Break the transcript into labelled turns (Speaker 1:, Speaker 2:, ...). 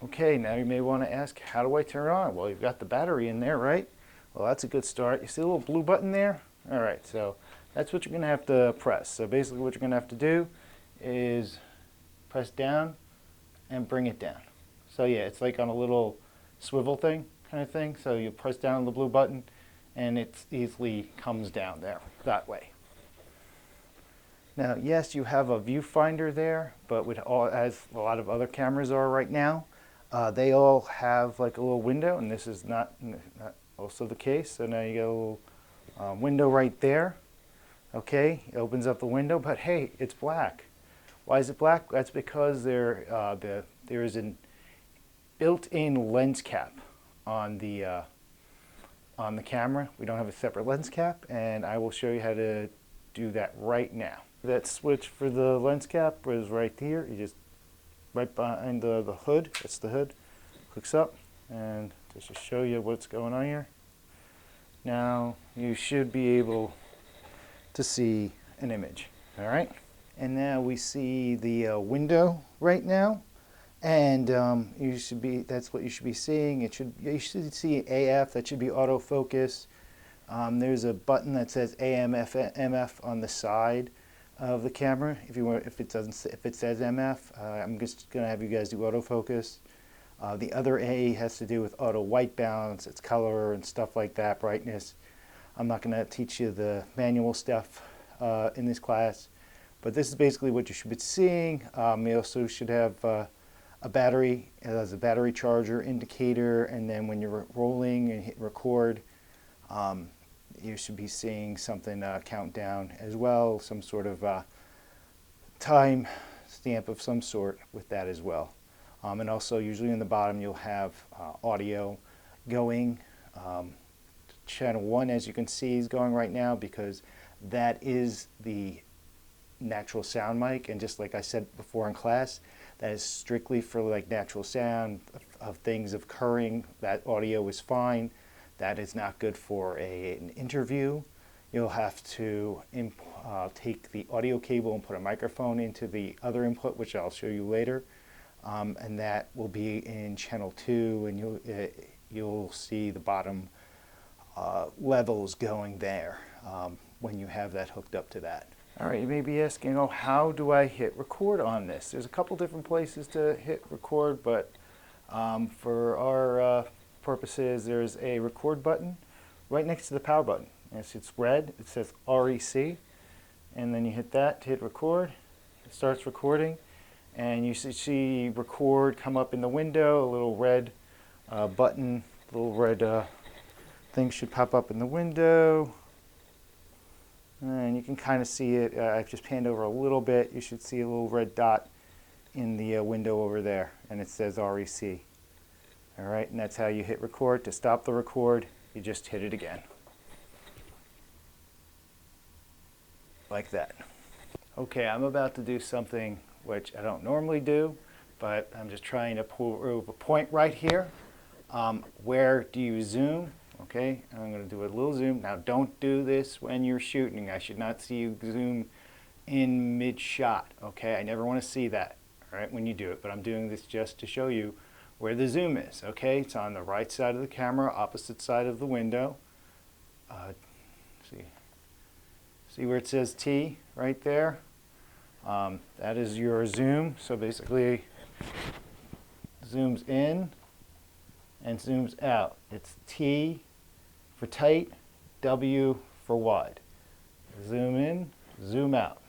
Speaker 1: Okay, now you may want to ask, how do I turn it on? Well, you've got the battery in there, right? Well, that's a good start. You see the little blue button there? All right, so that's what you're going to have to press. So basically what you're going to have to do is press down and bring it down. So yeah, it's like on a little swivel thing kind of thing. So you press down on the blue button and it easily comes down there that way. Now, yes, you have a viewfinder there, but with all, as a lot of other cameras are right now, they all have like a little window, and this is not also the case. So now you got a little window right there. Okay, it opens up the window, but hey, it's black. Why is it black? That's because there is a built-in lens cap on the camera. We don't have a separate lens cap, and I will show you how to do that right now. That switch for the lens cap is right here. You just right behind the hood. That's the hood. Hooks up, and just to show you what's going on here. Now you should be able to see an image. All right. And now we see the window right now, and that's what you should be seeing. You should see AF. That should be autofocus. There's a button that says AM, MF on the side of the camera. If it says MF, I'm just going to have you guys do autofocus. The other A has to do with auto white balance, its color and stuff like that, brightness. I'm not going to teach you the manual stuff in this class, but this is basically what you should be seeing. You also should have a battery. It has a battery charger indicator, and then when you're rolling and hit record, you should be seeing something countdown as well, some sort of time stamp of some sort with that as well. And also usually in the bottom you'll have audio going. Channel 1, as you can see, is going right now because that is the natural sound mic, and just like I said before in class, that is strictly for like natural sound of things occurring. That audio is fine. That is not good for an interview. You'll have to take the audio cable and put a microphone into the other input, which I'll show you later, and that will be in channel 2, and you'll see the bottom levels going there when you have that hooked up to that. All right, you may be asking, oh, how do I hit record on this? There's a couple different places to hit record, but for our purposes, there's a record button right next to the power button. It's red, it says REC, and then you hit that to hit record. It starts recording, and you see record come up in the window. A little red button, little red thing should pop up in the window, and you can kind of see it. I've just panned over a little bit. You should see a little red dot in the window over there, and it says REC. All right, and that's how you hit record. To stop the record, you just hit it again. Like that. Okay, I'm about to do something which I don't normally do, but I'm just trying to prove a point right here. Where do you zoom? Okay, I'm going to do a little zoom. Now don't do this when you're shooting. I should not see you zoom in mid-shot. Okay, I never want to see that, all right, when you do it, but I'm doing this just to show you where the zoom is. Okay, it's on the right side of the camera, opposite side of the window. See where it says T right there? That is your zoom. So basically, zooms in and zooms out. It's T for tight, W for wide. Zoom in, zoom out.